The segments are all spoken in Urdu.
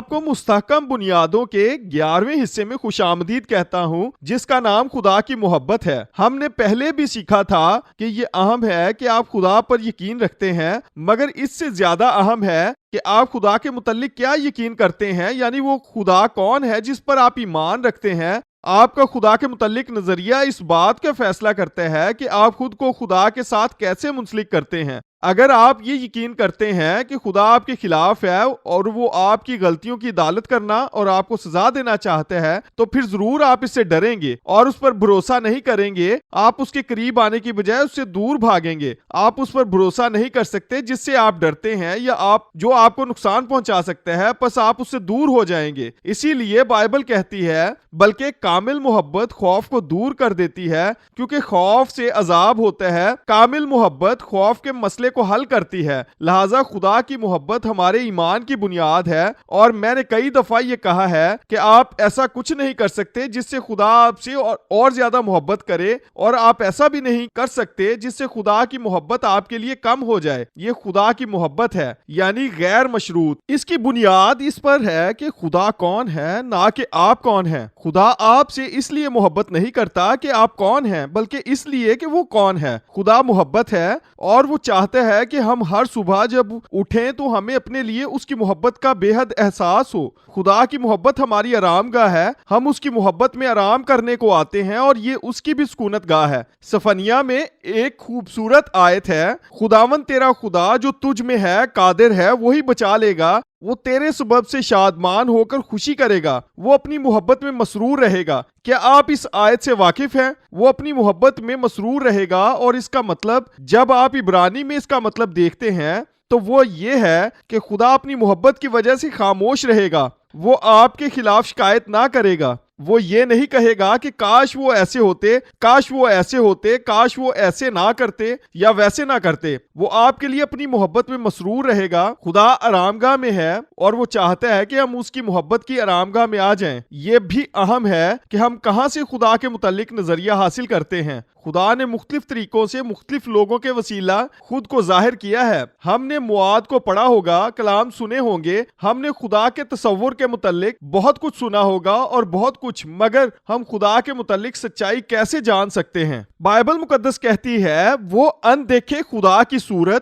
آپ کو مستحکم بنیادوں کے 11ویں حصے میں خوش آمدید کہتا ہوں جس کا نام خدا کی محبت ہے۔ ہم نے پہلے بھی سیکھا تھا کہ یہ اہم ہے کہ آپ خدا پر یقین رکھتے ہیں، مگر اس سے زیادہ اہم ہے کہ آپ خدا کے متعلق کیا یقین کرتے ہیں، یعنی وہ خدا کون ہے جس پر آپ ایمان رکھتے ہیں۔ آپ کا خدا کے متعلق نظریہ اس بات کا فیصلہ کرتا ہے کہ آپ خود کو خدا کے ساتھ کیسے منسلک کرتے ہیں۔ اگر آپ یہ یقین کرتے ہیں کہ خدا آپ کے خلاف ہے اور وہ آپ کی غلطیوں کی عدالت کرنا اور آپ کو سزا دینا چاہتا ہے، تو پھر ضرور آپ اس سے ڈریں گے اور اس پر بھروسہ نہیں کریں گے۔ آپ اس کے قریب آنے کی بجائے اس سے دور بھاگیں گے۔ آپ اس پر بھروسہ نہیں کر سکتے جس سے آپ ڈرتے ہیں یا جو آپ کو نقصان پہنچا سکتا ہے، پس آپ اس سے دور ہو جائیں گے۔ اسی لیے بائبل کہتی ہے بلکہ کامل محبت خوف کو دور کر دیتی ہے، کیونکہ خوف سے عذاب ہوتا ہے۔ کامل محبت خوف کے مسئلے کو حل کرتی ہے۔ لہذا خدا کی محبت ہمارے ایمان کی بنیاد ہے، اور میں نے کئی دفعہ یہ کہا ہے کہ آپ ایسا کچھ نہیں کر سکتے جس سے خدا آپ سے اور زیادہ محبت کرے، اور آپ ایسا بھی نہیں کر سکتے جس سے خدا کی محبت آپ کے لیے کم ہو جائے۔ یہ خدا کی محبت ہے، یعنی غیر مشروط۔ اس کی بنیاد اس پر ہے کہ خدا کون ہے، نہ کہ آپ کون ہیں۔ خدا آپ سے اس لیے محبت نہیں کرتا کہ آپ کون ہیں، بلکہ اس لیے کہ وہ کون ہے۔ خدا محبت ہے اور وہ چاہتا ہے کہ ہم ہر صبح جب اٹھیں تو ہمیں اپنے لیے اس کی محبت کا بے حد احساس ہو۔ خدا کی محبت ہماری آرام گاہ ہے۔ ہم اس کی محبت میں آرام کرنے کو آتے ہیں، اور یہ اس کی بھی سکونت گاہ ہے۔ صفنیہ میں ایک خوبصورت آیت ہے، خداوند تیرا خدا جو تجھ میں ہے قادر ہے، وہی بچا لے گا، وہ تیرے سبب سے شادمان ہو کر خوشی کرے گا، وہ اپنی محبت میں مسرور رہے گا۔ کیا آپ اس آیت سے واقف ہیں؟ وہ اپنی محبت میں مسرور رہے گا، اور اس کا مطلب جب آپ عبرانی میں اس کا مطلب دیکھتے ہیں تو وہ یہ ہے کہ خدا اپنی محبت کی وجہ سے خاموش رہے گا، وہ آپ کے خلاف شکایت نہ کرے گا۔ وہ یہ نہیں کہے گا کہ کاش وہ ایسے ہوتے، کاش وہ ایسے ہوتے، کاش وہ ایسے نہ کرتے یا ویسے نہ کرتے۔ وہ آپ کے لیے اپنی محبت میں مسرور رہے گا۔ خدا آرام گاہ میں ہے اور وہ چاہتا ہے کہ ہم اس کی محبت کی آرام گاہ میں آ جائیں۔ یہ بھی اہم ہے کہ ہم کہاں سے خدا کے متعلق نظریہ حاصل کرتے ہیں۔ خدا نے مختلف طریقوں سے مختلف لوگوں کے وسیلہ خود کو ظاہر کیا ہے۔ ہم نے مواد کو پڑھا ہوگا، کلام سنے ہوں گے، ہم نے خدا کے تصور کے متعلق بہت کچھ سنا ہوگا اور بہت کچھ، مگر ہم خدا کے متعلق سچائی کیسے جان سکتے ہیں؟ بائبل مقدس کہتی ہے وہ اندیکھے خدا کی صورت۔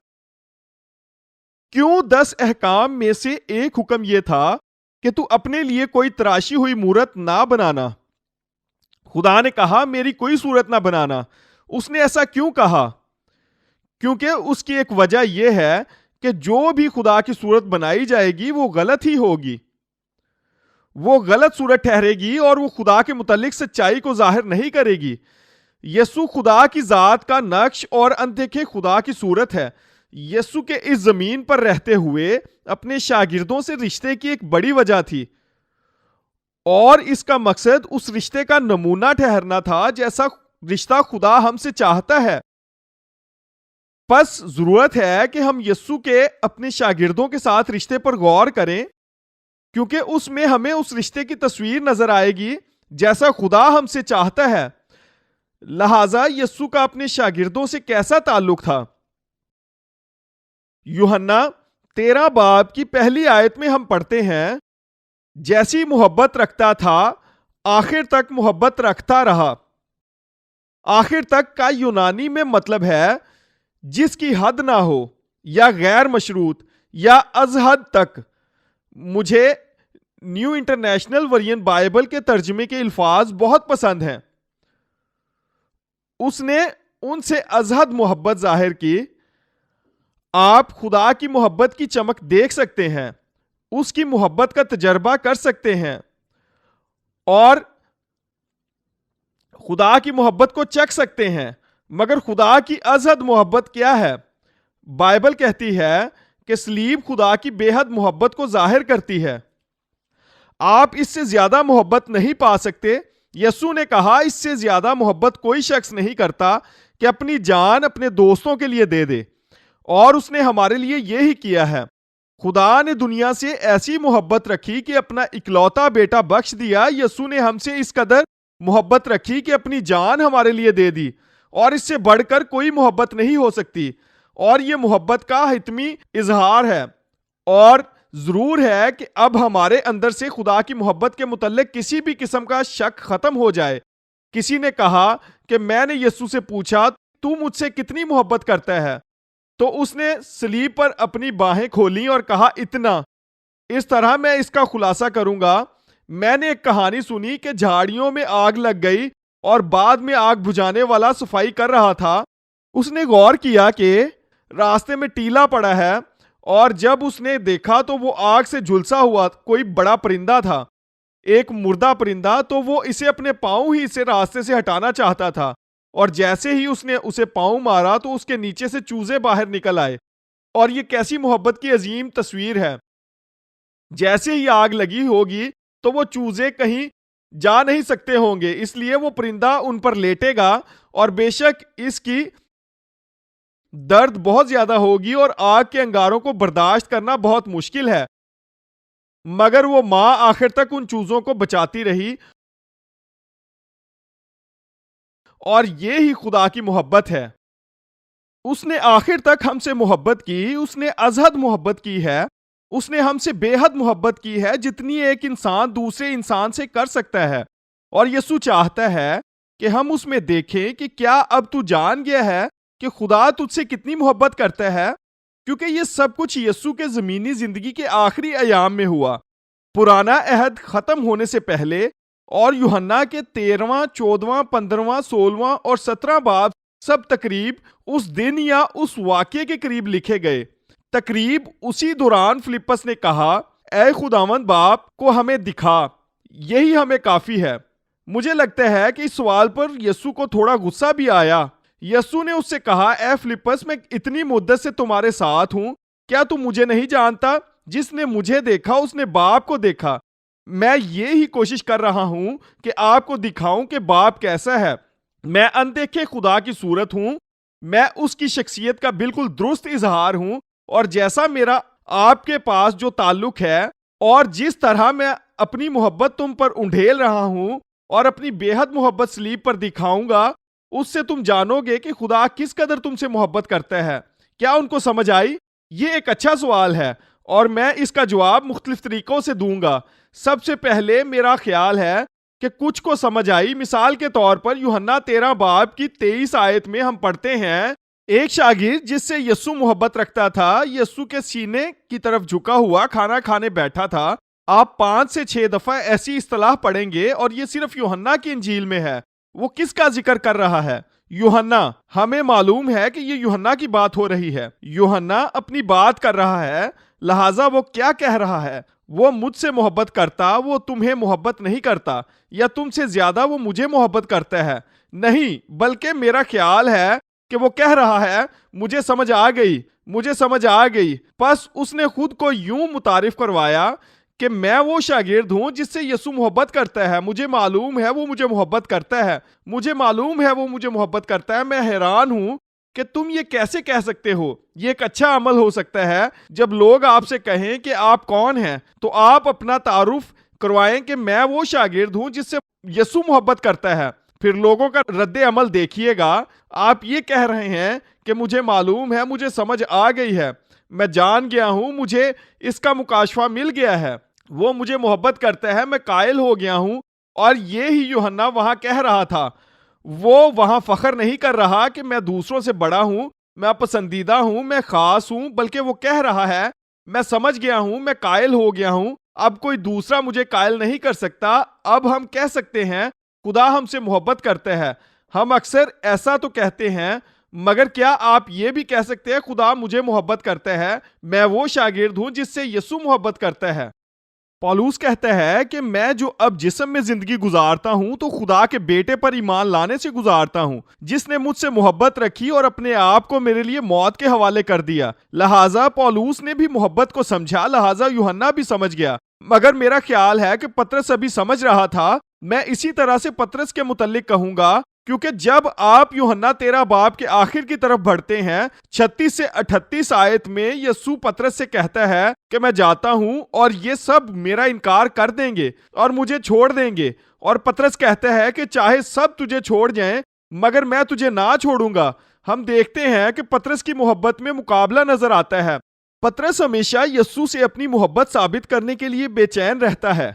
کیوں 10 احکام میں سے ایک حکم یہ تھا کہ تو اپنے لیے کوئی تراشی ہوئی مورت نہ بنانا۔ خدا نے کہا میری کوئی صورت نہ بنانا۔ اس نے ایسا کیوں کہا؟ کیونکہ اس کی ایک وجہ یہ ہے کہ جو بھی خدا کی صورت بنائی جائے گی وہ غلط ہی ہوگی، وہ غلط صورت ٹھہرے گی اور وہ خدا کے متعلق سچائی کو ظاہر نہیں کرے گی۔ یسوع خدا کی ذات کا نقش اور اندیکھے خدا کی صورت ہے۔ یسوع کے اس زمین پر رہتے ہوئے اپنے شاگردوں سے رشتے کی ایک بڑی وجہ تھی، اور اس کا مقصد اس رشتے کا نمونہ ٹھہرنا تھا جیسا رشتہ خدا ہم سے چاہتا ہے۔ پس ضرورت ہے کہ ہم یسوع کے اپنے شاگردوں کے ساتھ رشتے پر غور کریں، کیونکہ اس میں ہمیں اس رشتے کی تصویر نظر آئے گی جیسا خدا ہم سے چاہتا ہے۔ لہذا یسوع کا اپنے شاگردوں سے کیسا تعلق تھا؟ یوحنا 13 باب کی پہلی آیت میں ہم پڑھتے ہیں، جیسی محبت رکھتا تھا آخر تک محبت رکھتا رہا۔ آخر تک کا یونانی میں مطلب ہے جس کی حد نہ ہو، یا غیر مشروط، یا از حد تک۔ مجھے نیو انٹرنیشنل ورژن بائبل کے ترجمے کے الفاظ بہت پسند ہیں۔ اس نے ان سے از حد محبت ظاہر کی۔ آپ خدا کی محبت کی چمک دیکھ سکتے ہیں، اس کی محبت کا تجربہ کر سکتے ہیں، اور خدا کی محبت کو چکھ سکتے ہیں، مگر خدا کی از حد محبت کیا ہے؟ بائبل کہتی ہے کہ صلیب خدا کی بے حد محبت کو ظاہر کرتی ہے۔ آپ اس سے زیادہ محبت نہیں پا سکتے۔ یسوع نے کہا اس سے زیادہ محبت کوئی شخص نہیں کرتا کہ اپنی جان اپنے دوستوں کے لیے دے دے، اور اس نے ہمارے لیے یہی کیا ہے۔ خدا نے دنیا سے ایسی محبت رکھی کہ اپنا اکلوتا بیٹا بخش دیا۔ یسوع نے ہم سے اس قدر محبت رکھی کہ اپنی جان ہمارے لیے دے دی، اور اس سے بڑھ کر کوئی محبت نہیں ہو سکتی۔ اور یہ محبت کا حتمی اظہار ہے، اور ضرور ہے کہ اب ہمارے اندر سے خدا کی محبت کے متعلق کسی بھی قسم کا شک ختم ہو جائے۔ کسی نے کہا کہ میں نے یسوع سے پوچھا تو مجھ سے کتنی محبت کرتا ہے؟ تو اس نے صلیب پر اپنی باہیں کھولیں اور کہا اتنا۔ اس طرح میں اس کا خلاصہ کروں گا، میں نے ایک کہانی سنی کہ جھاڑیوں میں آگ لگ گئی اور بعد میں آگ بجھانے والا صفائی کر رہا تھا۔ اس نے غور کیا کہ راستے میں ٹیلا پڑا ہے، اور جب اس نے دیکھا تو وہ آگ سے جھلسا ہوا کوئی بڑا پرندہ تھا، ایک مردہ پرندہ، تو وہ اسے اپنے پاؤں ہی سے راستے سے ہٹانا چاہتا تھا، اور جیسے ہی اس نے اسے پاؤں مارا تو اس کے نیچے سے چوزے باہر نکل آئے۔ اور یہ کیسی محبت کی عظیم تصویر ہے! جیسے ہی آگ لگی ہوگی تو وہ چوزے کہیں جا نہیں سکتے ہوں گے، اس لیے وہ پرندہ ان پر لیٹے گا، اور بے شک اس کی درد بہت زیادہ ہوگی اور آگ کے انگاروں کو برداشت کرنا بہت مشکل ہے، مگر وہ ماں آخر تک ان چوزوں کو بچاتی رہی۔ اور یہ ہی خدا کی محبت ہے، اس نے آخر تک ہم سے محبت کی، اس نے ازحد محبت کی ہے، اس نے ہم سے بے حد محبت کی ہے جتنی ایک انسان دوسرے انسان سے کر سکتا ہے۔ اور یسوع چاہتا ہے کہ ہم اس میں دیکھیں کہ کیا اب تو جان گیا ہے کہ خدا تجھ سے کتنی محبت کرتا ہے، کیونکہ یہ سب کچھ یسوع کے زمینی زندگی کے آخری ایام میں ہوا، پرانا عہد ختم ہونے سے پہلے۔ اور یوحنا کے 13واں، 14واں، 15واں، 16واں اور 17 باب سب تقریب اس دن یا اس واقعے کے قریب لکھے گئے۔ تقریب اسی دوران فلپس نے کہا، اے خداوند باپ کو ہمیں دکھا، یہی ہمیں کافی ہے۔ مجھے لگتا ہے کہ اس سوال پر یسوع کو تھوڑا غصہ بھی آیا۔ یسوع نے اس سے کہا، اے فلپس، میں اتنی مدت سے تمہارے ساتھ ہوں، کیا تم مجھے نہیں جانتا؟ جس نے مجھے دیکھا اس نے باپ کو دیکھا۔ میں یہی کوشش کر رہا ہوں کہ آپ کو دکھاؤں کہ باپ کیسا ہے۔ میں اندیکھے خدا کی صورت ہوں، میں اس کی شخصیت کا بالکل درست اظہار ہوں، اور جیسا میرا آپ کے پاس جو تعلق ہے، اور جس طرح میں اپنی محبت تم پر انڈھیل رہا ہوں اور اپنی بے حد محبت صلیب پر دکھاؤں گا، اس سے تم جانو گے کہ خدا کس قدر تم سے محبت کرتا ہے۔ کیا ان کو سمجھ آئی؟ یہ ایک اچھا سوال ہے، اور میں اس کا جواب مختلف طریقوں سے دوں گا۔ سب سے پہلے میرا خیال ہے کہ کچھ کو سمجھ آئی۔ مثال کے طور پر یوحنا 13 باب کی 23 آیت میں ہم پڑھتے ہیں، ایک شاگرد جس سے یسوع محبت رکھتا تھا یسوع کے سینے کی طرف جھکا ہوا کھانا کھانے بیٹھا تھا۔ آپ 5 سے 6 دفعہ ایسی اصطلاح پڑھیں گے، اور یہ صرف یوحنا کی انجیل میں ہے۔ وہ کس کا ذکر کر رہا ہے؟ یوحنا۔ ہمیں معلوم ہے کہ یہ یوحنا کی بات ہو رہی ہے۔ یوحنا اپنی بات کر رہا ہے، لہٰذا وہ کیا کہہ رہا ہے؟ وہ مجھ سے محبت کرتا، وہ تمہیں محبت نہیں کرتا، یا تم سے زیادہ وہ مجھے محبت کرتا ہے؟ نہیں، بلکہ میرا خیال ہے کہ وہ کہہ رہا ہے، مجھے سمجھ آ گئی، مجھے سمجھ آ گئی۔ پس اس نے خود کو یوں متعارف کروایا کہ میں وہ شاگرد ہوں جس سے یسوع محبت کرتا ہے، مجھے معلوم ہے وہ مجھے محبت کرتا ہے، مجھے معلوم ہے وہ مجھے محبت کرتا ہے۔ میں حیران ہوں کہ تم یہ کیسے کہہ سکتے ہو؟ یہ ایک اچھا عمل ہو سکتا ہے جب لوگ آپ سے کہیں کہ آپ کون ہیں تو آپ اپنا تعارف کروائیں کہ میں وہ شاگرد ہوں جس سے یسوع محبت کرتا ہے۔ پھر لوگوں کا رد عمل دیکھیے گا، آپ یہ کہہ رہے ہیں کہ مجھے معلوم ہے، مجھے سمجھ آ گئی ہے، میں جان گیا ہوں، مجھے اس کا مکاشفہ مل گیا ہے، وہ مجھے محبت کرتا ہے، میں قائل ہو گیا ہوں۔ اور یہ ہی یوحنا وہاں کہہ رہا تھا۔ وہ وہاں فخر نہیں کر رہا کہ میں دوسروں سے بڑا ہوں، میں پسندیدہ ہوں، میں خاص ہوں، بلکہ وہ کہہ رہا ہے، میں سمجھ گیا ہوں، میں قائل ہو گیا ہوں، اب کوئی دوسرا مجھے قائل نہیں کر سکتا۔ اب ہم کہہ سکتے ہیں خدا ہم سے محبت کرتا ہے۔ ہم اکثر ایسا تو کہتے ہیں، مگر کیا آپ یہ بھی کہہ سکتے ہیں خدا مجھے محبت کرتا ہے؟ میں وہ شاگرد ہوں جس سے یسوع محبت کرتا ہے۔ پولس کہتا ہے کہ میں جو اب جسم میں زندگی گزارتا ہوں تو خدا کے بیٹے پر ایمان لانے سے گزارتا ہوں، جس نے مجھ سے محبت رکھی اور اپنے آپ کو میرے لیے موت کے حوالے کر دیا۔ لہٰذا پولس نے بھی محبت کو سمجھا، لہٰذا یوحنا بھی سمجھ گیا۔ مگر میرا خیال ہے کہ پطرس ابھی سمجھ رہا تھا۔ میں اسی طرح سے پطرس کے متعلق کہوں گا، کیونکہ جب آپ یوحنا 13 باب کے آخر کی طرف بڑھتے ہیں، 36 سے 38 آیت میں یسوع پطرس سے کہتا ہے کہ میں جاتا ہوں اور یہ سب میرا انکار کر دیں گے اور مجھے چھوڑ دیں گے۔ اور پطرس کہتا ہے کہ چاہے سب تجھے چھوڑ جائیں مگر میں تجھے نہ چھوڑوں گا۔ ہم دیکھتے ہیں کہ پطرس کی محبت میں مقابلہ نظر آتا ہے۔ پطرس ہمیشہ یسوع سے اپنی محبت ثابت کرنے کے لیے بے چین رہتا ہے،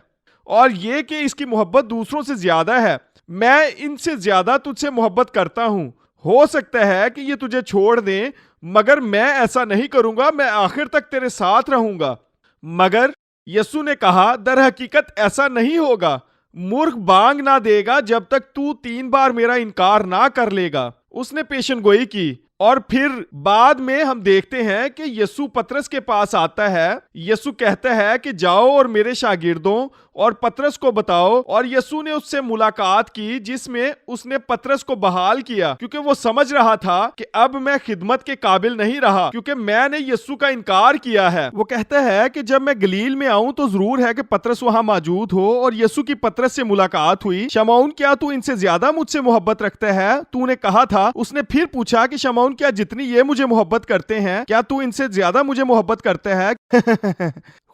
اور یہ کہ اس کی محبت دوسروں سے زیادہ ہے۔ میں ان سے زیادہ تجھ سے محبت کرتا ہوں، ہو سکتا ہے کہ یہ تجھے چھوڑ دیں، مگر میں ایسا نہیں کروں گا، میں آخر تک تیرے ساتھ رہوں گا۔ مگر یسوع نے کہا، در حقیقت ایسا نہیں ہوگا، مورخ بانگ نہ دے گا جب تک تو 3 بار میرا انکار نہ کر لے گا۔ اس نے پیشن گوئی کی، اور پھر بعد میں ہم دیکھتے ہیں کہ یسوع پطرس کے پاس آتا ہے۔ یسوع کہتا ہے کہ جاؤ اور میرے شاگردوں اور پطرس کو بتاؤ، اور یسوع نے اس سے ملاقات کی جس میں اس نے پطرس کو بحال کیا، کیونکہ وہ سمجھ رہا تھا کہ اب میں خدمت کے قابل نہیں رہا، کیونکہ میں نے یسوع کا انکار کیا ہے۔ وہ کہتا ہے کہ جب میں گلیل میں آؤں تو ضرور ہے کہ پطرس وہاں موجود ہو، اور یسوع کی پطرس سے ملاقات ہوئی۔ شمعون، کیا تو ان سے زیادہ مجھ سے محبت رکھتا ہے؟ تو نے کہا تھا۔ اس نے پھر پوچھا کہ شمعون، کیا جتنی یہ مجھے محبت کرتے ہیں، کیا تو ان سے زیادہ مجھے محبت کرتا ہے؟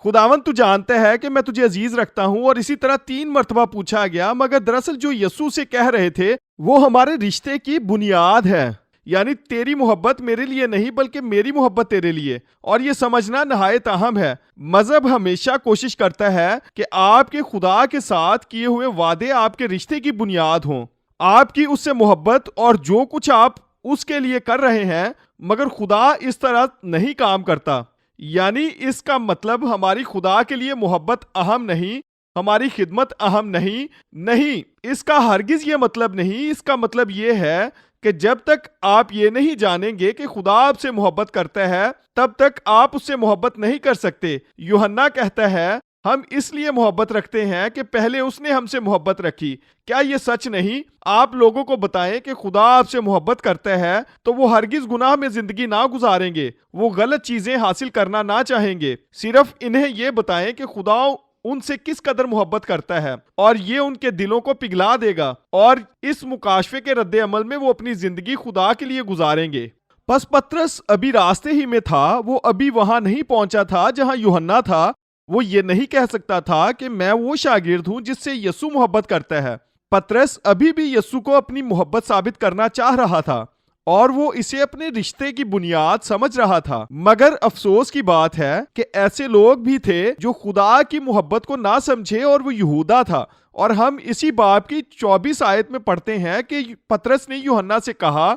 خداوند، تو جانتا ہے کہ میں تجھے عزیز رکھتا ہوں۔ اور اسی طرح 3 مرتبہ پوچھا گیا، مگر دراصل جو یسوع سے کہہ رہے تھے وہ ہمارے رشتے کی بنیاد ہے، یعنی تیری محبت میرے لیے نہیں بلکہ میری محبت تیرے لیے۔ اور یہ سمجھنا نہایت اہم ہے۔ مذہب ہمیشہ کوشش کرتا ہے کہ آپ کے خدا کے ساتھ کیے ہوئے وعدے آپ کے رشتے کی بنیاد ہوں، آپ کی اس سے محبت اور جو کچھ آپ اس کے لیے کر رہے ہیں، مگر خدا اس طرح نہیں کام کرتا۔ یعنی اس کا مطلب ہماری خدا کے لیے محبت اہم نہیں، ہماری خدمت اہم نہیں، اس کا ہرگز یہ مطلب نہیں۔ اس کا مطلب یہ ہے کہ جب تک آپ یہ نہیں جانیں گے کہ خدا آپ سے محبت کرتا ہے، تب تک آپ اس سے محبت نہیں کر سکتے۔ یوحنا کہتا ہے، ہم اس لیے محبت رکھتے ہیں کہ پہلے اس نے ہم سے محبت رکھی۔ کیا یہ سچ نہیں؟ آپ لوگوں کو بتائیں کہ خدا آپ سے محبت کرتا ہے تو وہ ہرگز گناہ میں زندگی نہ گزاریں گے، وہ غلط چیزیں حاصل کرنا نہ چاہیں گے۔ صرف انہیں یہ بتائیں کہ خدا ان سے کس قدر محبت کرتا ہے، اور یہ ان کے دلوں کو پگھلا دے گا، اور اس مکاشفے کے رد عمل میں وہ اپنی زندگی خدا کے لیے گزاریں گے۔ پس پطرس ابھی راستے ہی میں تھا، وہ ابھی وہاں نہیں پہنچا تھا جہاں یوحنا تھا۔ وہ یہ نہیں کہہ سکتا تھا کہ میں وہ شاگرد ہوں جس سے یسوع محبت کرتا ہے۔ پطرس ابھی بھی یسوع کو اپنی محبت ثابت کرنا چاہ رہا تھا، اور وہ اسے اپنے رشتے کی بنیاد سمجھ رہا تھا۔ مگر افسوس کی بات ہے کہ ایسے لوگ بھی تھے جو خدا کی محبت کو نہ سمجھے، اور وہ یہودا تھا۔ اور ہم اسی باب کی 24 آیت میں پڑھتے ہیں کہ پطرس نے یوحنا سے کہا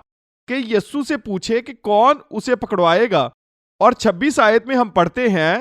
کہ یسوع سے پوچھے کہ کون اسے پکڑوائے گا۔ اور 26 آیت میں ہم پڑھتے ہیں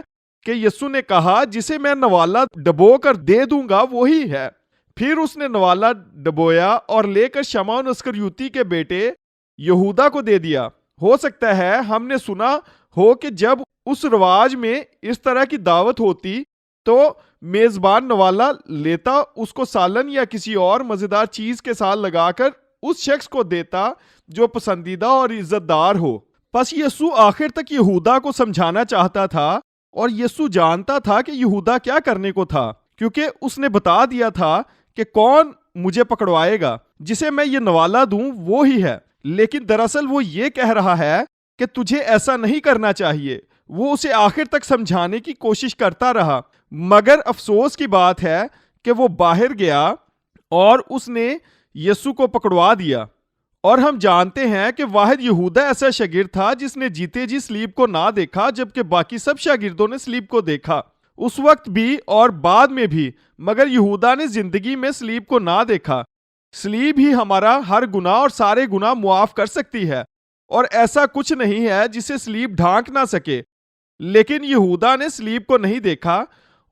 کہ یسوع نے کہا، جسے میں نوالا ڈبو کر دے دوں گا وہی ہے۔ پھر اس نے نوالا ڈبویا اور لے کر شمعون اسکریوتی کے بیٹے یہودا کو دے دیا۔ ہو سکتا ہے ہم نے سنا ہو کہ جب اس رواج میں اس طرح کی دعوت ہوتی تو میزبان نوالا لیتا، اس کو سالن یا کسی اور مزیدار چیز کے ساتھ لگا کر اس شخص کو دیتا جو پسندیدہ اور عزت دار ہو۔ پس یسوع آخر تک یہودا کو سمجھانا چاہتا تھا، اور یسوع جانتا تھا کہ یہودا کیا کرنے کو تھا، کیونکہ اس نے بتا دیا تھا کہ کون مجھے پکڑوائے گا، جسے میں یہ نوالا دوں وہ ہی ہے۔ لیکن دراصل وہ یہ کہہ رہا ہے کہ تجھے ایسا نہیں کرنا چاہیے۔ وہ اسے آخر تک سمجھانے کی کوشش کرتا رہا، مگر افسوس کی بات ہے کہ وہ باہر گیا اور اس نے یسوع کو پکڑوا دیا۔ اور ہم جانتے ہیں کہ واحد یہودا ایسا شاگرد تھا جس نے جیتے جی صلیب کو نہ دیکھا، جبکہ باقی سب شاگردوں نے صلیب کو دیکھا، اس وقت بھی اور بعد میں بھی، مگر یہودا نے زندگی میں صلیب کو نہ دیکھا۔ صلیب ہی ہمارا ہر گناہ اور سارے گناہ معاف کر سکتی ہے، اور ایسا کچھ نہیں ہے جسے صلیب ڈھانک نہ سکے۔ لیکن یہودا نے صلیب کو نہیں دیکھا،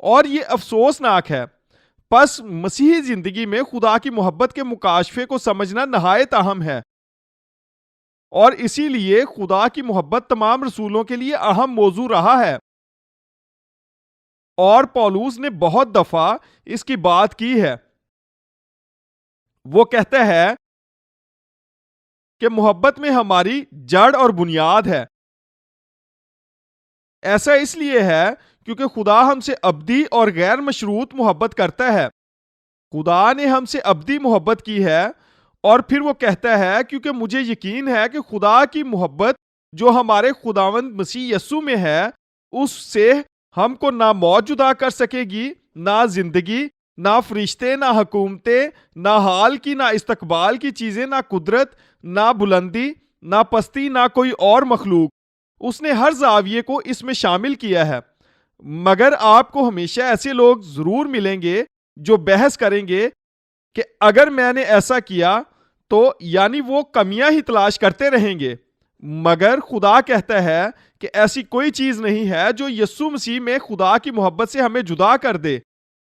اور یہ افسوسناک ہے۔ پس مسیحی زندگی میں خدا کی محبت کے مکاشفے کو سمجھنا نہایت اہم ہے، اور اسی لیے خدا کی محبت تمام رسولوں کے لیے اہم موضوع رہا ہے۔ اور پولوس نے بہت دفعہ اس کی بات کی ہے۔ وہ کہتا ہے کہ محبت میں ہماری جڑ اور بنیاد ہے۔ ایسا اس لیے ہے کیونکہ خدا ہم سے ابدی اور غیر مشروط محبت کرتا ہے۔ خدا نے ہم سے ابدی محبت کی ہے، اور پھر وہ کہتا ہے کیونکہ مجھے یقین ہے کہ خدا کی محبت جو ہمارے خداوند مسیح یسوع میں ہے، اس سے ہم کو نہ موت جدا کر سکے گی، نہ زندگی، نہ فرشتے، نہ حکومتیں، نہ حال کی نہ استقبال کی چیزیں، نہ قدرت، نہ بلندی، نہ پستی، نہ کوئی اور مخلوق۔ اس نے ہر زاویے کو اس میں شامل کیا ہے، مگر آپ کو ہمیشہ ایسے لوگ ضرور ملیں گے جو بحث کریں گے کہ اگر میں نے ایسا کیا تو یعنی وہ کمیاں ہی تلاش کرتے رہیں گے، مگر خدا کہتا ہے کہ ایسی کوئی چیز نہیں ہے جو یسوع مسیح میں خدا کی محبت سے ہمیں جدا کر دے۔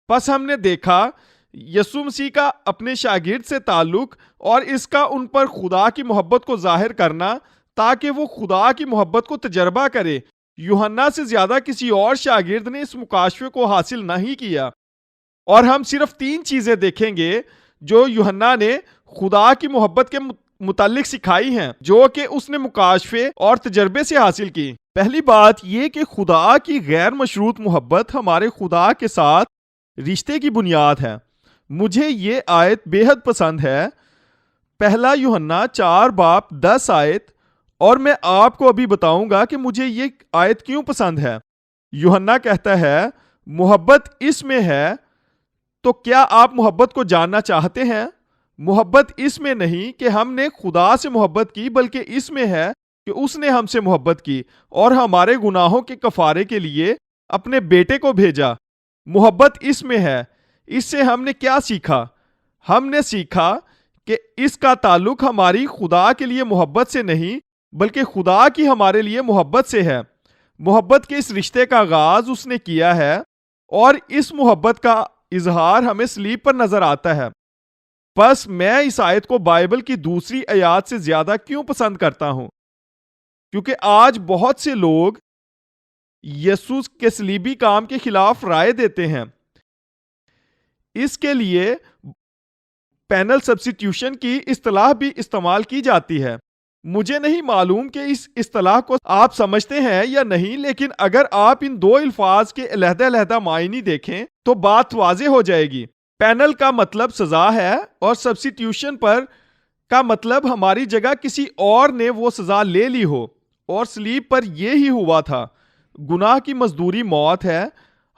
پس ہم نے دیکھا یسوع مسیح کا اپنے شاگرد سے تعلق اور اس کا ان پر خدا کی محبت کو ظاہر کرنا تاکہ وہ خدا کی محبت کو تجربہ کرے۔ یوحنا سے زیادہ کسی اور شاگرد نے اس مکاشفے کو حاصل نہیں کیا، اور ہم صرف 3 چیزیں دیکھیں گے جو یوحنا نے خدا کی محبت کے متعلق سکھائی ہیں، جو کہ اس نے مکاشفے اور تجربے سے حاصل کی۔ پہلی بات یہ کہ خدا کی غیر مشروط محبت ہمارے خدا کے ساتھ رشتے کی بنیاد ہے۔ مجھے یہ آیت بے حد پسند ہے، پہلا یوحنا 4:10 آیت، اور میں آپ کو ابھی بتاؤں گا کہ مجھے یہ آیت کیوں پسند ہے۔ یوحنا کہتا ہے محبت اس میں ہے، تو کیا آپ محبت کو جاننا چاہتے ہیں؟ محبت اس میں نہیں کہ ہم نے خدا سے محبت کی، بلکہ اس میں ہے کہ اس نے ہم سے محبت کی اور ہمارے گناہوں کے کفارے کے لیے اپنے بیٹے کو بھیجا۔ محبت اس میں ہے۔ اس سے ہم نے کیا سیکھا؟ ہم نے سیکھا کہ اس کا تعلق ہماری خدا کے لیے محبت سے نہیں بلکہ خدا کی ہمارے لیے محبت سے ہے۔ محبت کے اس رشتے کا آغاز اس نے کیا ہے، اور اس محبت کا اظہار ہمیں صلیب پر نظر آتا ہے۔ بس میں اس آیت کو بائبل کی دوسری آیات سے زیادہ کیوں پسند کرتا ہوں؟ کیونکہ آج بہت سے لوگ یسوع کے صلیبی کام کے خلاف رائے دیتے ہیں۔ اس کے لیے پینل سبسٹیوشن کی اصطلاح بھی استعمال کی جاتی ہے۔ مجھے نہیں معلوم کہ اس اصطلاح کو آپ سمجھتے ہیں یا نہیں، لیکن اگر آپ ان 2 الفاظ کے علیحدہ علیحدہ معنی دیکھیں تو بات واضح ہو جائے گی۔ پینل کا مطلب سزا ہے، اور سبسٹیوشن پر کا مطلب ہماری جگہ کسی اور نے وہ سزا لے لی ہو، اور صلیب پر یہ ہی ہوا تھا۔ گناہ کی مزدوری موت ہے۔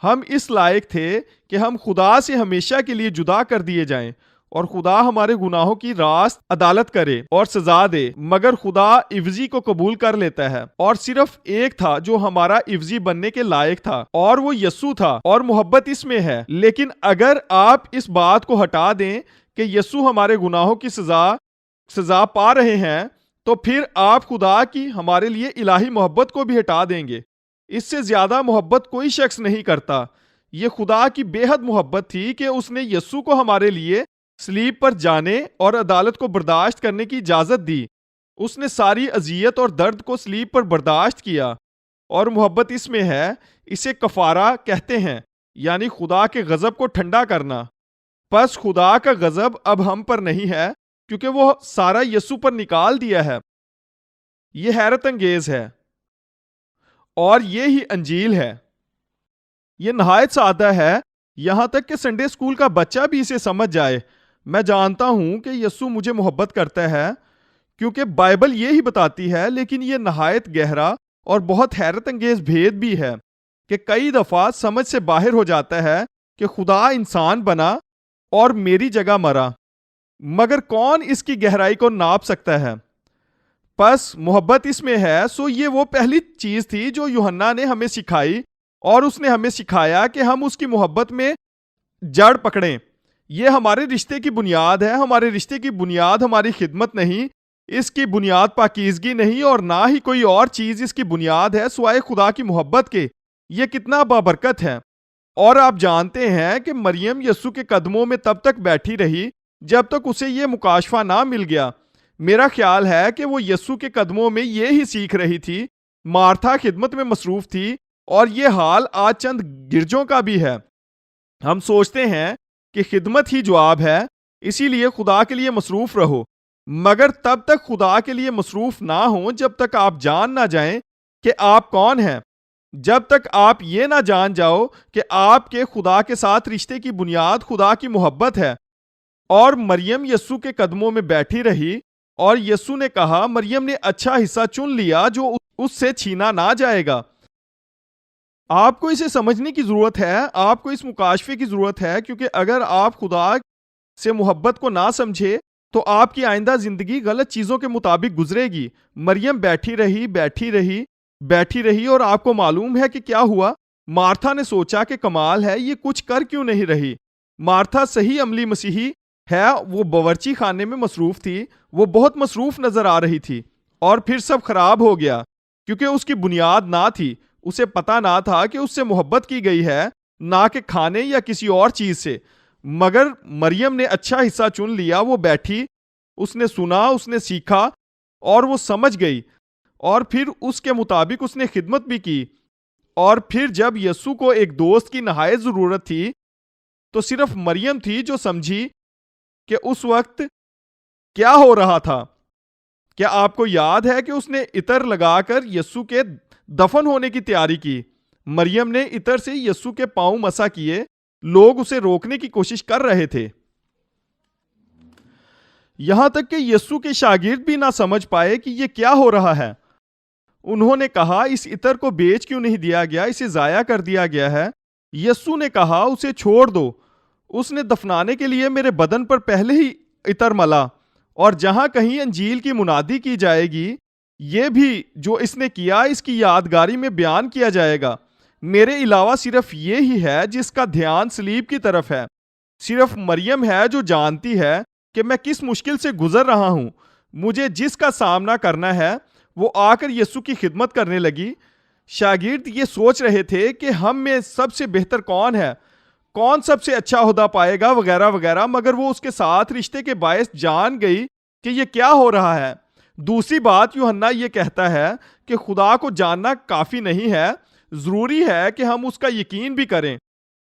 ہم اس لائق تھے کہ ہم خدا سے ہمیشہ کے لیے جدا کر دیے جائیں، اور خدا ہمارے گناہوں کی راست عدالت کرے اور سزا دے، مگر خدا عوضی کو قبول کر لیتا ہے، اور صرف ایک تھا جو ہمارا عوضی بننے کے لائق تھا، اور وہ یسوع تھا، اور محبت اس میں ہے۔ لیکن اگر آپ اس بات کو ہٹا دیں کہ یسوع ہمارے گناہوں کی سزا پا رہے ہیں، تو پھر آپ خدا کی ہمارے لیے الہی محبت کو بھی ہٹا دیں گے۔ اس سے زیادہ محبت کوئی شخص نہیں کرتا۔ یہ خدا کی بے حد محبت تھی کہ اس نے یسوع کو ہمارے لیے صلیب پر جانے اور عدالت کو برداشت کرنے کی اجازت دی۔ اس نے ساری اذیت اور درد کو صلیب پر برداشت کیا، اور محبت اس میں ہے۔ اسے کفارہ کہتے ہیں، یعنی خدا کے غضب کو ٹھنڈا کرنا۔ پس خدا کا غضب اب ہم پر نہیں ہے، کیونکہ وہ سارا یسوع پر نکال دیا ہے۔ یہ حیرت انگیز ہے، اور یہ ہی انجیل ہے۔ یہ نہایت سادہ ہے، یہاں تک کہ سنڈے اسکول کا بچہ بھی اسے سمجھ جائے۔ میں جانتا ہوں کہ یسوع مجھے محبت کرتا ہے، کیونکہ بائبل یہ ہی بتاتی ہے، لیکن یہ نہایت گہرا اور بہت حیرت انگیز بھید بھی ہے کہ کئی دفعہ سمجھ سے باہر ہو جاتا ہے کہ خدا انسان بنا اور میری جگہ مرا، مگر کون اس کی گہرائی کو ناپ سکتا ہے؟ پس محبت اس میں ہے، سو یہ وہ پہلی چیز تھی جو یوحنا نے ہمیں سکھائی، اور اس نے ہمیں سکھایا کہ ہم اس کی محبت میں جڑ پکڑیں۔ یہ ہمارے رشتے کی بنیاد ہے۔ ہمارے رشتے کی بنیاد ہماری خدمت نہیں، اس کی بنیاد پاکیزگی نہیں، اور نہ ہی کوئی اور چیز اس کی بنیاد ہے سوائے خدا کی محبت کے۔ یہ کتنا بابرکت ہے۔ اور آپ جانتے ہیں کہ مریم یسوع کے قدموں میں تب تک بیٹھی رہی جب تک اسے یہ مکاشفہ نہ مل گیا۔ میرا خیال ہے کہ وہ یسوع کے قدموں میں یہ ہی سیکھ رہی تھی۔ مارتھا خدمت میں مصروف تھی، اور یہ حال آج چند گرجوں کا بھی ہے۔ ہم سوچتے ہیں کہ خدمت ہی جواب ہے، اسی لیے خدا کے لیے مصروف رہو، مگر تب تک خدا کے لیے مصروف نہ ہوں جب تک آپ جان نہ جائیں کہ آپ کون ہیں۔ جب تک آپ یہ نہ جان جاؤ کہ آپ کے خدا کے ساتھ رشتے کی بنیاد خدا کی محبت ہے۔ اور مریم یسوع کے قدموں میں بیٹھی رہی، اور یسوع نے کہا مریم نے اچھا حصہ چن لیا جو اس سے چھینا نہ جائے گا۔ آپ کو اسے سمجھنے کی ضرورت ہے، آپ کو اس مکاشفے کی ضرورت ہے، کیونکہ اگر آپ خدا سے محبت کو نہ سمجھے تو آپ کی آئندہ زندگی غلط چیزوں کے مطابق گزرے گی۔ مریم بیٹھی رہی، بیٹھی رہی اور آپ کو معلوم ہے کہ کیا ہوا؟ مارتھا نے سوچا کہ کمال ہے، یہ کچھ کر کیوں نہیں رہی؟ مارتھا صحیح عملی مسیحی ہے، وہ باورچی خانے میں مصروف تھی، وہ بہت مصروف نظر آ رہی تھی، اور پھر سب خراب ہو گیا کیونکہ اس کی بنیاد نہ تھی، اسے پتا نہ تھا کہ اس سے محبت کی گئی ہے، نہ کہ کھانے یا کسی اور چیز سے۔ مگر مریم نے اچھا حصہ چن لیا، وہ بیٹھی، اس نے سنا، اس نے سیکھا اور وہ سمجھ گئی، اور پھر اس کے مطابق اس نے خدمت بھی کی۔ اور پھر جب یسوع کو ایک دوست کی نہایت ضرورت تھی تو صرف مریم تھی جو سمجھی کہ اس وقت کیا ہو رہا تھا۔ کیا آپ کو یاد ہے کہ اس نے عطر لگا کر یسوع کے دفن ہونے کی تیاری کی؟ مریم نے عطر سے یسوع کے پاؤں مسح کیے، لوگ اسے روکنے کی کوشش کر رہے تھے، یہاں تک کہ یسوع کے شاگرد بھی نہ سمجھ پائے کہ یہ کیا ہو رہا ہے۔ انہوں نے کہا، اس عطر کو بیچ کیوں نہیں دیا گیا؟ اسے ضائع کر دیا گیا ہے۔ یسوع نے کہا، اسے چھوڑ دو، اس نے دفنانے کے لیے میرے بدن پر پہلے ہی عطر ملا، اور جہاں کہیں انجیل کی منادی کی جائے گی، یہ بھی جو اس نے کیا اس کی یادگاری میں بیان کیا جائے گا۔ میرے علاوہ صرف یہ ہی ہے جس کا دھیان صلیب کی طرف ہے۔ صرف مریم ہے جو جانتی ہے کہ میں کس مشکل سے گزر رہا ہوں، مجھے جس کا سامنا کرنا ہے۔ وہ آ کر یسوع کی خدمت کرنے لگی۔ شاگرد یہ سوچ رہے تھے کہ ہم میں سب سے بہتر کون ہے، کون سب سے اچھا عہدہ پائے گا وغیرہ وغیرہ، مگر وہ اس کے ساتھ رشتے کے باعث جان گئی کہ یہ کیا ہو رہا ہے۔ دوسری بات، یوحنا یہ کہتا ہے کہ خدا کو جاننا کافی نہیں ہے، ضروری ہے کہ ہم اس کا یقین بھی کریں۔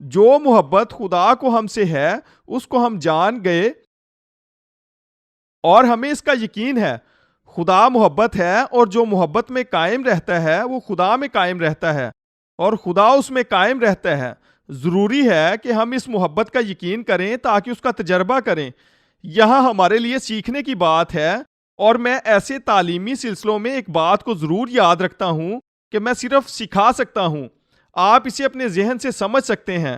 جو محبت خدا کو ہم سے ہے اس کو ہم جان گئے اور ہمیں اس کا یقین ہے۔ خدا محبت ہے، اور جو محبت میں قائم رہتا ہے وہ خدا میں قائم رہتا ہے اور خدا اس میں قائم رہتا ہے۔ ضروری ہے کہ ہم اس محبت کا یقین کریں تاکہ اس کا تجربہ کریں۔ یہاں ہمارے لیے سیکھنے کی بات ہے، اور میں ایسے تعلیمی سلسلوں میں ایک بات کو ضرور یاد رکھتا ہوں کہ میں صرف سکھا سکتا ہوں، آپ اسے اپنے ذہن سے سمجھ سکتے ہیں۔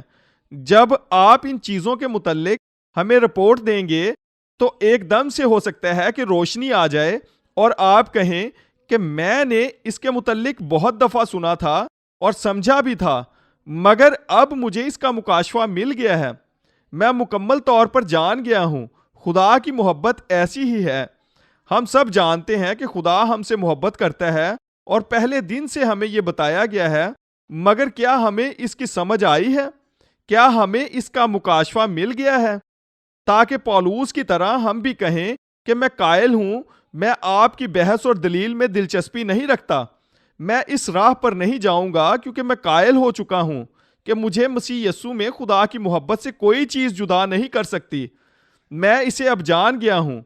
جب آپ ان چیزوں کے متعلق ہمیں رپورٹ دیں گے تو ایک دم سے ہو سکتا ہے کہ روشنی آ جائے اور آپ کہیں کہ میں نے اس کے متعلق بہت دفعہ سنا تھا اور سمجھا بھی تھا، مگر اب مجھے اس کا مکاشفہ مل گیا ہے، میں مکمل طور پر جان گیا ہوں۔ خدا کی محبت ایسی ہی ہے۔ ہم سب جانتے ہیں کہ خدا ہم سے محبت کرتا ہے اور پہلے دن سے ہمیں یہ بتایا گیا ہے، مگر کیا ہمیں اس کی سمجھ آئی ہے؟ کیا ہمیں اس کا مکاشفہ مل گیا ہے؟ تاکہ پولوس کی طرح ہم بھی کہیں کہ میں قائل ہوں، میں آپ کی بحث اور دلیل میں دلچسپی نہیں رکھتا، میں اس راہ پر نہیں جاؤں گا کیونکہ میں قائل ہو چکا ہوں کہ مجھے مسیح یسوع میں خدا کی محبت سے کوئی چیز جدا نہیں کر سکتی۔ میں اسے اب جان گیا ہوں،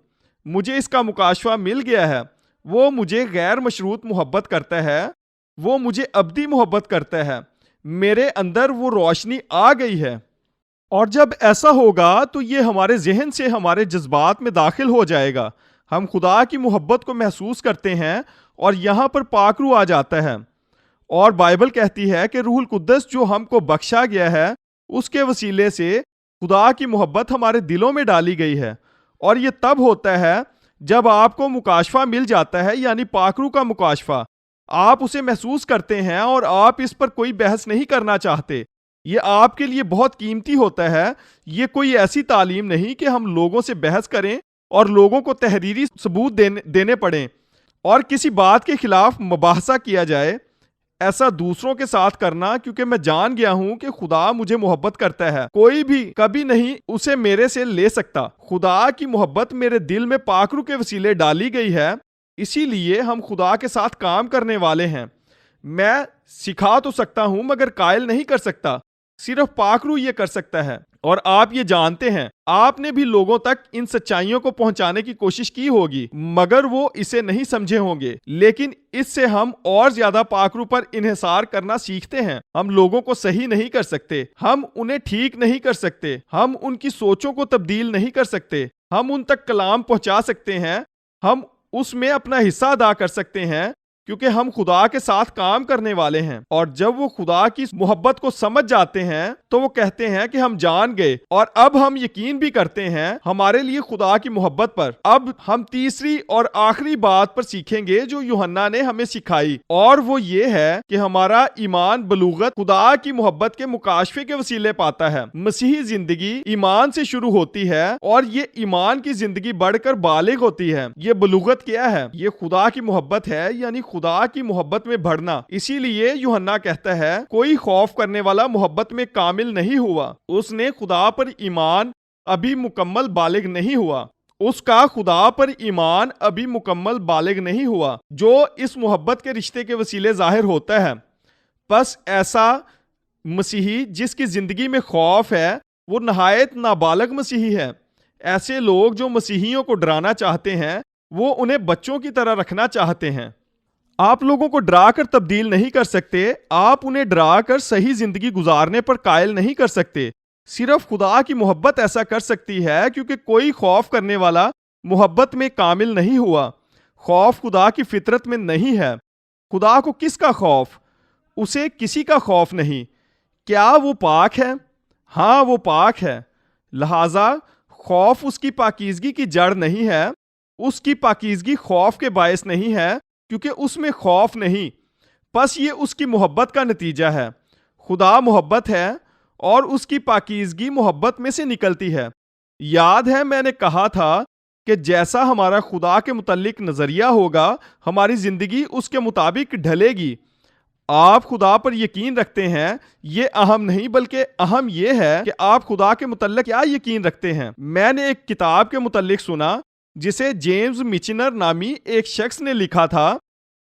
مجھے اس کا مکاشفہ مل گیا ہے۔ وہ مجھے غیر مشروط محبت کرتا ہے، وہ مجھے ابدی محبت کرتا ہے، میرے اندر وہ روشنی آ گئی ہے۔ اور جب ایسا ہوگا تو یہ ہمارے ذہن سے ہمارے جذبات میں داخل ہو جائے گا، ہم خدا کی محبت کو محسوس کرتے ہیں اور یہاں پر پاک روح آ جاتا ہے۔ اور بائبل کہتی ہے کہ روح القدس جو ہم کو بخشا گیا ہے، اس کے وسیلے سے خدا کی محبت ہمارے دلوں میں ڈالی گئی ہے۔ اور یہ تب ہوتا ہے جب آپ کو مکاشفہ مل جاتا ہے، یعنی پاک روح کا مکاشفہ، آپ اسے محسوس کرتے ہیں اور آپ اس پر کوئی بحث نہیں کرنا چاہتے۔ یہ آپ کے لیے بہت قیمتی ہوتا ہے۔ یہ کوئی ایسی تعلیم نہیں کہ ہم لوگوں سے بحث کریں اور لوگوں کو تحریری ثبوت دینے پڑیں اور کسی بات کے خلاف مباحثہ کیا جائے۔ ایسا دوسروں کے ساتھ کرنا، کیونکہ میں جان گیا ہوں کہ خدا مجھے محبت کرتا ہے، کوئی بھی کبھی نہیں اسے میرے سے لے سکتا۔ خدا کی محبت میرے دل میں پاک روح کے وسیلے ڈالی گئی ہے، اسی لیے ہم خدا کے ساتھ کام کرنے والے ہیں۔ میں سکھا تو سکتا ہوں مگر قائل نہیں کر سکتا، صرف پاک روح یہ کر سکتا ہے۔ اور آپ یہ جانتے ہیں، آپ نے بھی لوگوں تک ان سچائیوں کو پہنچانے کی کوشش کی ہوگی، مگر وہ اسے نہیں سمجھے ہوں گے۔ لیکن اس سے ہم اور زیادہ پاک روح پر انحصار کرنا سیکھتے ہیں۔ ہم لوگوں کو صحیح نہیں کر سکتے، ہم انہیں ٹھیک نہیں کر سکتے، ہم ان کی سوچوں کو تبدیل نہیں کر سکتے، ہم ان تک کلام پہنچا سکتے ہیں، ہم اس میں اپنا حصہ ادا کر سکتے ہیں، کیونکہ ہم خدا کے ساتھ کام کرنے والے ہیں۔ اور جب وہ خدا کی محبت کو سمجھ جاتے ہیں تو وہ کہتے ہیں کہ ہم جان گئے اور اب ہم یقین بھی کرتے ہیں ہمارے لیے خدا کی محبت پر۔ اب ہم تیسری اور آخری بات پر سیکھیں گے جو یوحنا نے ہمیں سکھائی، اور وہ یہ ہے کہ ہمارا ایمان بلوغت خدا کی محبت کے مکاشفے کے وسیلے پاتا ہے۔ مسیحی زندگی ایمان سے شروع ہوتی ہے اور یہ ایمان کی زندگی بڑھ کر بالغ ہوتی ہے۔ یہ بلوغت کیا ہے؟ یہ خدا کی محبت ہے، یعنی خدا کی محبت میں بڑھنا۔ اسی لیے یوحنا کہتا ہے کوئی خوف کرنے والا محبت میں کامل نہیں ہوا، اس نے خدا پر ایمان ابھی مکمل بالغ نہیں ہوا، اس کا خدا پر ایمان ابھی مکمل بالغ نہیں ہوا جو اس محبت کے رشتے کے وسیلے ظاہر ہوتا ہے۔ پس ایسا مسیحی جس کی زندگی میں خوف ہے وہ نہایت نابالغ مسیحی ہے۔ ایسے لوگ جو مسیحیوں کو ڈرانا چاہتے ہیں وہ انہیں بچوں کی طرح رکھنا چاہتے ہیں۔ آپ لوگوں کو ڈرا کر تبدیل نہیں کر سکتے، آپ انہیں ڈرا کر صحیح زندگی گزارنے پر قائل نہیں کر سکتے۔ صرف خدا کی محبت ایسا کر سکتی ہے، کیونکہ کوئی خوف کرنے والا محبت میں کامل نہیں ہوا۔ خوف خدا کی فطرت میں نہیں ہے۔ خدا کو کس کا خوف؟ اسے کسی کا خوف نہیں۔ کیا وہ پاک ہے؟ ہاں وہ پاک ہے، لہذا خوف اس کی پاکیزگی کی جڑ نہیں ہے، اس کی پاکیزگی خوف کے باعث نہیں ہے، کیونکہ اس میں خوف نہیں، پس یہ اس کی محبت کا نتیجہ ہے۔ خدا محبت ہے اور اس کی پاکیزگی محبت میں سے نکلتی ہے۔ یاد ہے میں نے کہا تھا کہ جیسا ہمارا خدا کے متعلق نظریہ ہوگا ہماری زندگی اس کے مطابق ڈھلے گی۔ آپ خدا پر یقین رکھتے ہیں، یہ اہم نہیں، بلکہ اہم یہ ہے کہ آپ خدا کے متعلق کیا یقین رکھتے ہیں۔ میں نے ایک کتاب کے متعلق سنا جسے جیمز میچنر نامی ایک شخص نے لکھا تھا۔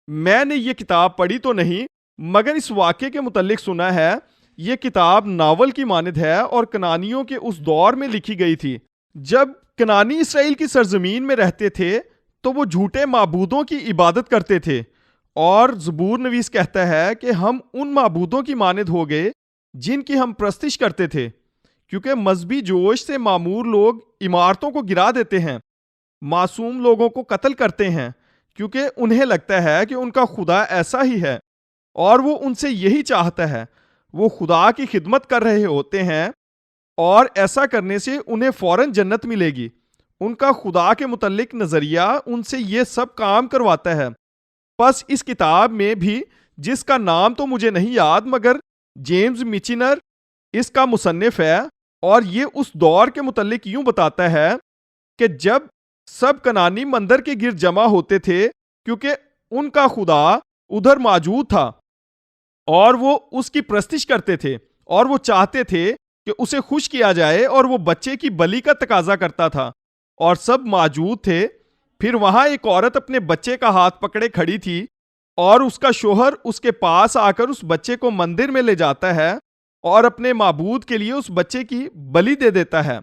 میں نے یہ کتاب پڑھی تو نہیں، مگر اس واقعے کے متعلق سنا ہے۔ یہ کتاب ناول کی مانند ہے اور کنانیوں کے اس دور میں لکھی گئی تھی جب کنانی اسرائیل کی سرزمین میں رہتے تھے تو وہ جھوٹے معبودوں کی عبادت کرتے تھے، اور زبور نویس کہتا ہے کہ ہم ان معبودوں کی مانند ہو گئے جن کی ہم پرستش کرتے تھے، کیونکہ مذہبی جوش سے معمور لوگ عمارتوں کو گرا دیتے ہیں، معصوم لوگوں کو قتل کرتے ہیں، کیونکہ انہیں لگتا ہے کہ ان کا خدا ایسا ہی ہے اور وہ ان سے یہی چاہتا ہے۔ وہ خدا کی خدمت کر رہے ہوتے ہیں اور ایسا کرنے سے انہیں فوراً جنت ملے گی۔ ان کا خدا کے متعلق نظریہ ان سے یہ سب کام کرواتا ہے۔ پس اس کتاب میں بھی، جس کا نام تو مجھے نہیں یاد مگر جیمز میچنر اس کا مصنف ہے، اور یہ اس دور کے متعلق یوں بتاتا ہے کہ جب سب کنانی مندر کے گرد جمع ہوتے تھے کیونکہ ان کا خدا ادھر موجود تھا اور وہ اس کی پرستش کرتے تھے، اور وہ چاہتے تھے کہ اسے خوش کیا جائے، اور وہ بچے کی بلی کا تقاضا کرتا تھا، اور سب موجود تھے۔ پھر وہاں ایک عورت اپنے بچے کا ہاتھ پکڑے کھڑی تھی، اور اس کا شوہر اس کے پاس آ کر اس بچے کو مندر میں لے جاتا ہے اور اپنے معبود کے لیے اس بچے کی بلی دے دیتا ہے،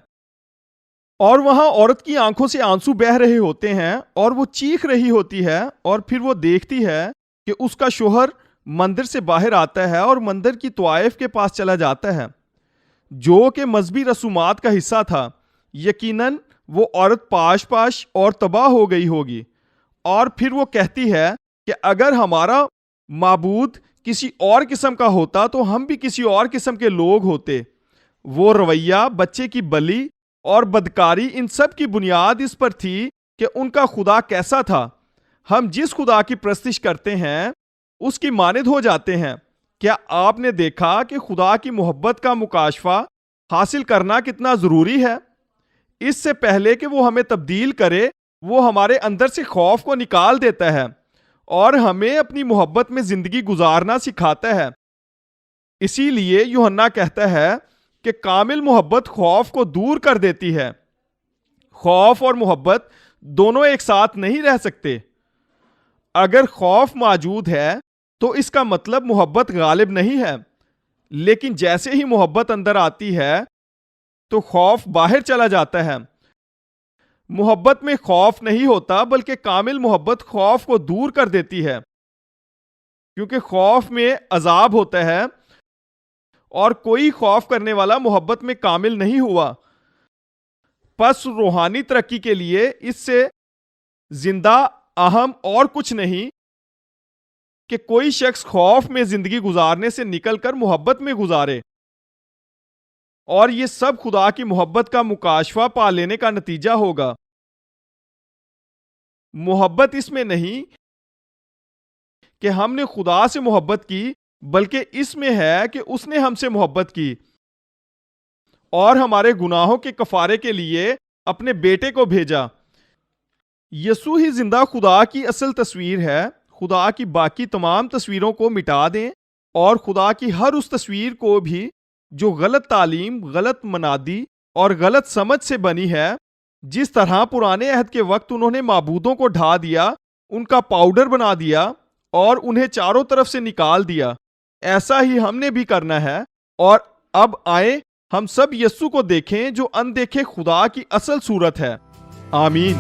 اور وہاں عورت کی آنکھوں سے آنسو بہہ رہے ہوتے ہیں اور وہ چیخ رہی ہوتی ہے، اور پھر وہ دیکھتی ہے کہ اس کا شوہر مندر سے باہر آتا ہے اور مندر کی طوائف کے پاس چلا جاتا ہے جو کہ مذہبی رسومات کا حصہ تھا۔ یقیناً وہ عورت پاش پاش اور تباہ ہو گئی ہوگی، اور پھر وہ کہتی ہے کہ اگر ہمارا معبود کسی اور قسم کا ہوتا تو ہم بھی کسی اور قسم کے لوگ ہوتے۔ وہ رویہ، بچے کی بلی اور بدکاری، ان سب کی بنیاد اس پر تھی کہ ان کا خدا کیسا تھا۔ ہم جس خدا کی پرستش کرتے ہیں اس کی مانند ہو جاتے ہیں۔ کیا آپ نے دیکھا کہ خدا کی محبت کا مکاشفہ حاصل کرنا کتنا ضروری ہے؟ اس سے پہلے کہ وہ ہمیں تبدیل کرے، وہ ہمارے اندر سے خوف کو نکال دیتا ہے اور ہمیں اپنی محبت میں زندگی گزارنا سکھاتا ہے۔ اسی لیے یوحنا کہتا ہے کہ کامل محبت خوف کو دور کر دیتی ہے۔ خوف اور محبت دونوں ایک ساتھ نہیں رہ سکتے۔ اگر خوف موجود ہے تو اس کا مطلب محبت غالب نہیں ہے، لیکن جیسے ہی محبت اندر آتی ہے تو خوف باہر چلا جاتا ہے۔ محبت میں خوف نہیں ہوتا، بلکہ کامل محبت خوف کو دور کر دیتی ہے، کیونکہ خوف میں عذاب ہوتا ہے اور کوئی خوف کرنے والا محبت میں کامل نہیں ہوا۔ پس روحانی ترقی کے لیے اس سے زندہ اہم اور کچھ نہیں کہ کوئی شخص خوف میں زندگی گزارنے سے نکل کر محبت میں گزارے۔ اور یہ سب خدا کی محبت کا مکاشفہ پا لینے کا نتیجہ ہوگا۔ محبت اس میں نہیں کہ ہم نے خدا سے محبت کی، بلکہ اس میں ہے کہ اس نے ہم سے محبت کی اور ہمارے گناہوں کے کفارے کے لیے اپنے بیٹے کو بھیجا۔ یسوع ہی زندہ خدا کی اصل تصویر ہے۔ خدا کی باقی تمام تصویروں کو مٹا دیں اور خدا کی ہر اس تصویر کو بھی جو غلط تعلیم، غلط منادی اور غلط سمجھ سے بنی ہے، جس طرح پرانے عہد کے وقت انہوں نے معبودوں کو ڈھا دیا، ان کا پاؤڈر بنا دیا اور انہیں چاروں طرف سے نکال دیا، ایسا ہی ہم نے بھی کرنا ہے۔ اور اب آئیں ہم سب یسوع کو دیکھیں جو اندیکھے خدا کی اصل صورت ہے۔ آمین۔